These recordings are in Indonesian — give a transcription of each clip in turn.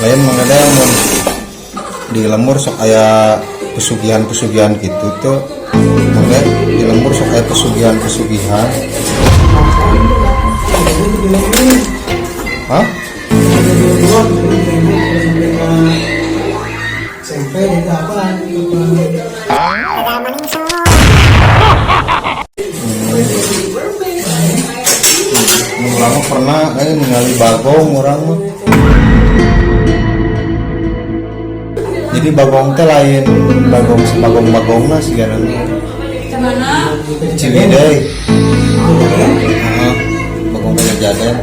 lain mengenai mun di lembur sok aya pesugihan gitu tuh, oke di lembur sok aya pesugihan. Hah? Orang pernah ningali bagong orang mah. Jadi bagong teh lain bagong lah sih kan. Ciwidey. Bagong Pejaden.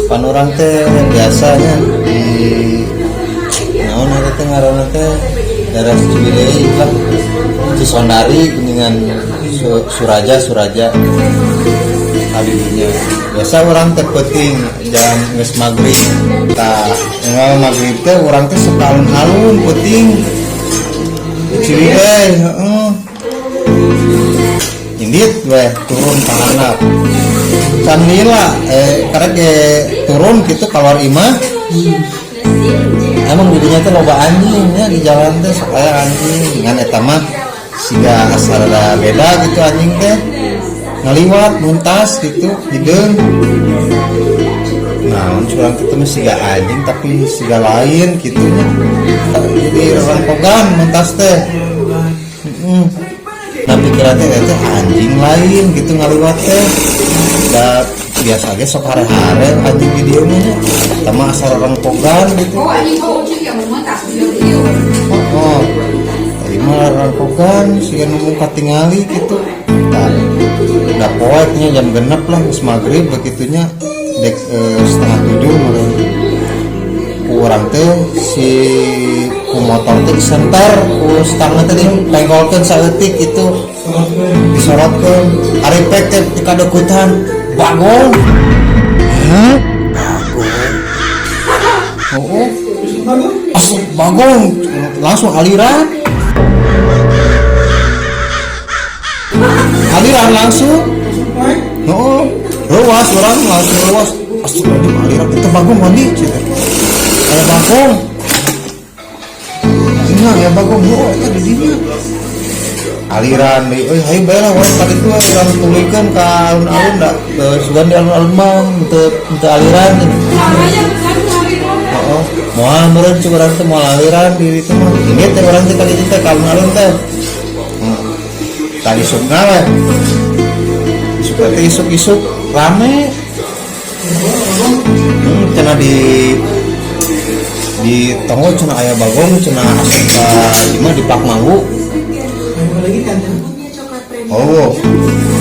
Pan orang teh biasanya di naon eta teh ngaranna teh daerah Ciwidey lah. Cisondari kuningan Suraja abinya. Biasa orang teh penting jam geus magrib. Tah enggak magrib teh orang teh sekalun alun penting. Ciwidey, heeh. Indit weh turun ka handap. Samila karek turun gitu keluar imah. Emang didinya teh loba anjingnya di jalan teh sok aya anjing ngan eta mah siga asal beda gitu anjing teh ngaliwat muntas gitu hideung. Nah curang kita mah siga anjing tapi siga lain gitunya. Jadi rangkogan muntas teh. Tapi kira teh eta anjing lain gitu ngaliwat teh. Da biasa ge sok hare-hare anjing di dieu mah tama asal rangkogan gitu. Oh anjing kucing yang muntas di dieu. Oh. Rangkogan siga nunggu katingali gitu. Nah, udah poeknya jam genep lah geus magrib begitunya dek 6:30 meureun. Urang teh si motor teh disentar ku stangna teh dipengkolkeun saeutik gitu. Disorotkeun aripek teh dikadeukutan bagong. Hah? Bagong. Oh. Asup bagong langsung aliran langsung. Oh, ruas orang langsung ruas. Astagfirullah aliran itu bagong mandi. Kayak bagong. Ini ya bagong yo eta di dinya. Aliran deui euy hayu bae lah tadi tuh urang tulikeun ka alun-alun da sugan di alun-alun mah teu aliran. Heeh. Moal meureun cuk urang teh moal aliran di ditu mah. Inget teh urang teh kali teh ka alun-alun teh. Tadi sukna lah, isuk rame, cina di tonggo cina ayah bagong cina asup ka imah di Pak Manggu. Oh,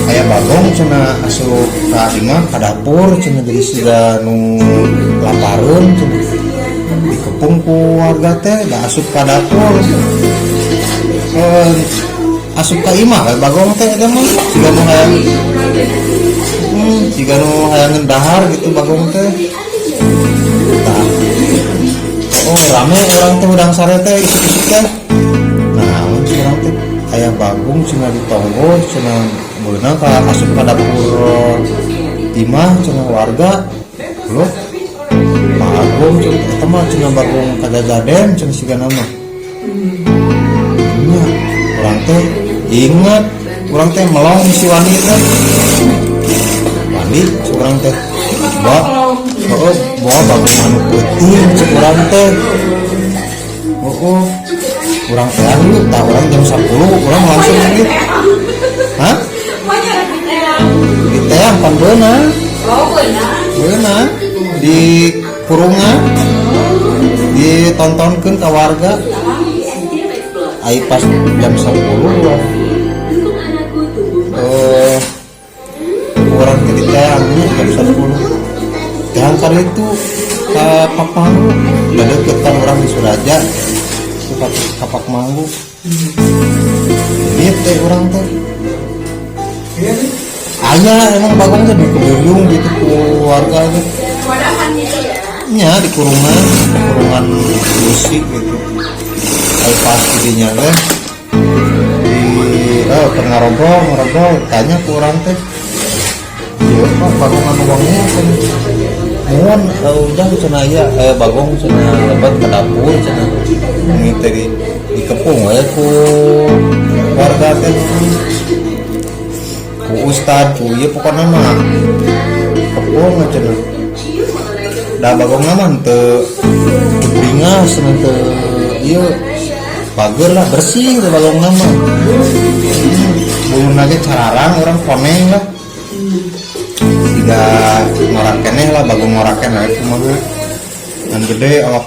ayah bagong cina asup ka imah ka dapur cina jadi sudah nu laparun cina dikepung ku warga teh da asup ka dapur. Asup ka imah bagong teh eta mah siga nu hayang hayangeun dahar gitu bagong teh. Tah. Oh rame urang teh udang sare teh isuk-isuk teh. Nah, urang teh aya bagong cenah di tonggo cenah beunang ka asup ka dapur imah cenah warga. Loh. Bagong eta mah cenah bagong kadajaden cenah sigana mah. Nya urang teh ingat orang teh melong si wanita wani seorang teh bawa bagong anu putih seorang teh orang teh anu tak orang jam 10 orang langsung gitu. Hah? Di teang pan beunang di kurungan ditontonkeun ka warga ai pas jam 10 orang ketika jam 10 jangan kali itu ke Pak Manggu udah deket kan orang di Suraja ke Pak Manggu lihat teh orang teh ayah emang bagong teh di kebuyung gitu keluarga gitu nya di kurungan musik gitu ay pas didinya teh pernah ngobrol tanya ke orang teh iya pak baru anu wangi kan mohon ujang cenah ya bagong cenah lebat ke dapur cenah ini tadi dikepung ya ku warga teh ku ustad ku ieu pokona mah kepung cenah da bagong mah teu beringas cenah teu ieu bager lah bersih teh bagong mah bulu nage cararang orang koneng lah tidak ngorak keneh lah bagong ngorak keneh itu mah dan gede awak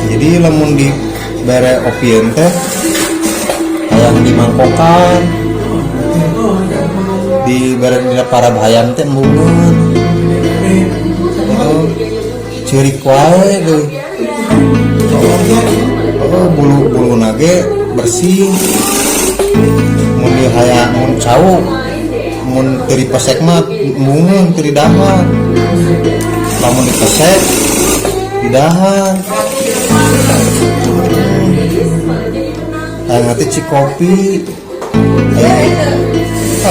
jadi lamun di bere opien teh hayang di mangkokan di bere di para bahayam teh embungeun ceurik wae deui bulu nage bersih mun di hayang mun cau mun teri pesek mah embungeun teri dahar lamun dipesek di dahar hayang nanti cikopi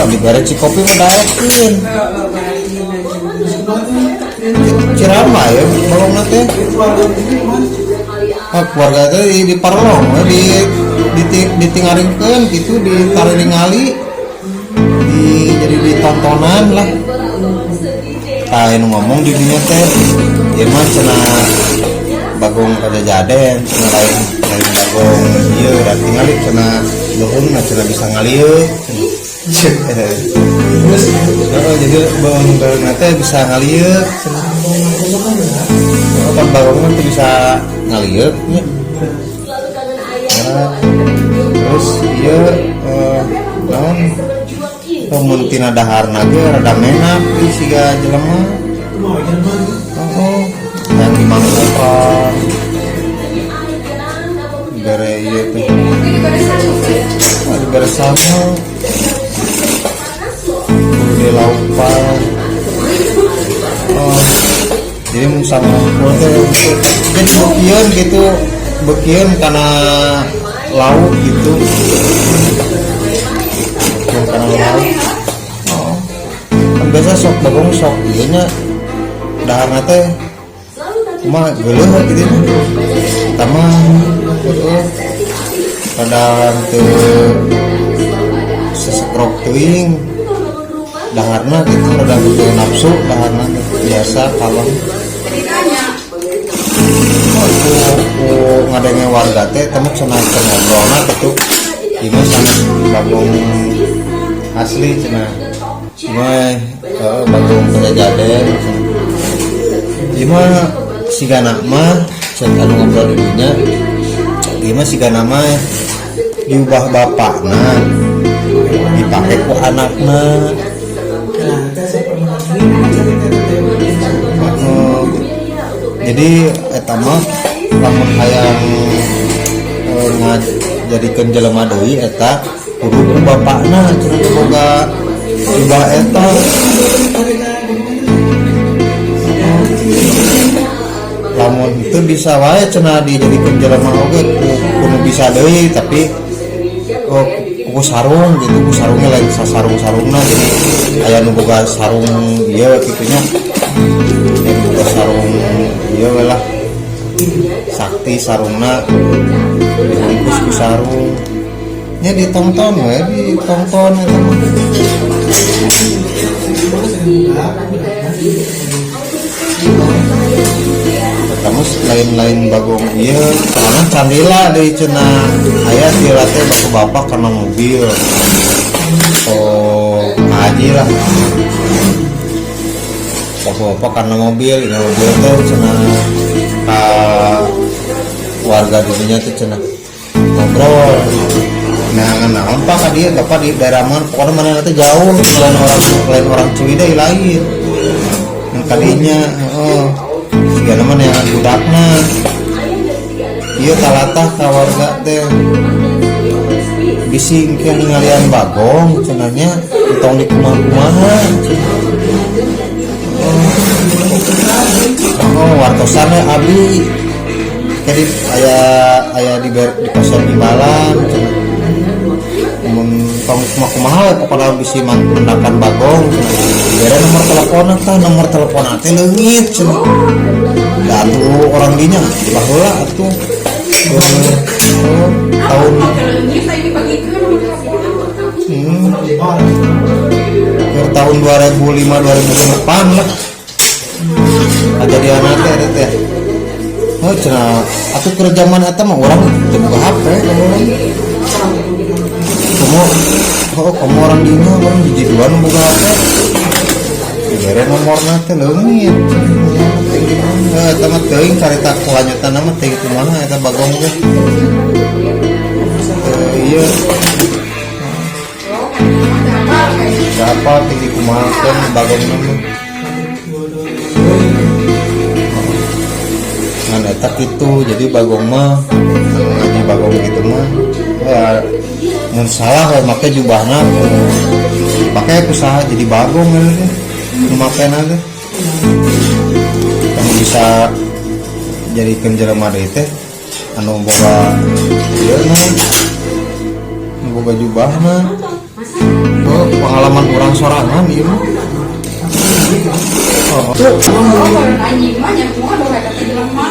di bareng cikopi mah daekeun cirama ya balong nanti keluarga teh di parlong ditinggalikeun gitu ditaringali jadi ditontonan lah anu ngomong di dunia teh ieu mah cenah bagong kada jaden cenah lain bagong ieu da tingali cenah luhung cenah bisa ngalieu terus jadi bagong teh bisa ngalieu kan bagong mah bisa ngalieu nya terus ieu naon mun tina daharna ge rada menak di siga jelema yang dimangkokan bere ieu teh bere sama di laupan jadi sama teh jadi bekieun gitu bekieun karena lauk gitu karena lauk kan biasa sok bagong sok ieu nya daharna teh kumaha geuleuh gitu tama kadang teu sesekrok teuing daharna gitu rada teu nafsu daharna biasa kalem ku ngadenge warga teh temek cenah ngobrolna kitu ieu sanes bagong asli cenah mah bagong penjajaden ieu mah sigana mah cek anu ngobrol di dinya ieu mah sigana mah diubah bapakna dipake ku anakna jadi eta mah lamun hayang ngajadikeun jelema deui eta kudu ku bapakna cenah boga ubah eta lamun itu bisa wae cenah dijadikeun jelema oge kudu bisa deui tapi ku sarung gitu ku sarungnya lain sasarung-sarungna jadi aya nu boga sarung ieu kitu nya anu boga sarung ieu we lah sakti sarungna dibungkus ku sarung nya ditonton we ditonton eta mah kamu lain-lain bagong ieu karena candila deui cenah aya sila teh bapak karena mobil ngaji lah bapak karena mobil teh cenah ka warga dunia teh cenah ngobrol naon pak ka dieu bapak di daerah mana pokoknya mana teh jauh lain orang Ciwidey lain yang kadinya sigana mah neangan budakna ieu talatah ka warga teh bisi engke ningalian bagong cenahnya entong dikumaha-kumaha wartosan we abi kedi aya di kosan imbalan cenah mun kamu kumaha pokoknya bisa mendakan bagong kira nomor telepon teh leungit cenah da atuh orang dinya baheula atuh tahun tahun 2005-2006 lah kejadian nanti teh oh cenah atuh keur zaman eta mah urang teu boga HP kamu orang dinya orang dijiduan boga HP gara nomorna teh leungit eta mah teuing carita kelanjutanna mah teh kumaha eta bagong teh ieu siapa tinggi kumahakeun bagongna mah ngan eta kitu jadi bagong mah ngaji bagong gitu mah mun salah make jubahna pakai usaha jadi bagong gitu makena teh kamu bisa jadikan jelema deui teh anu boga ieu naon boga jubahna pengalaman orang sorangan ieu mah anjing mah nya kumaha do eta teh jelema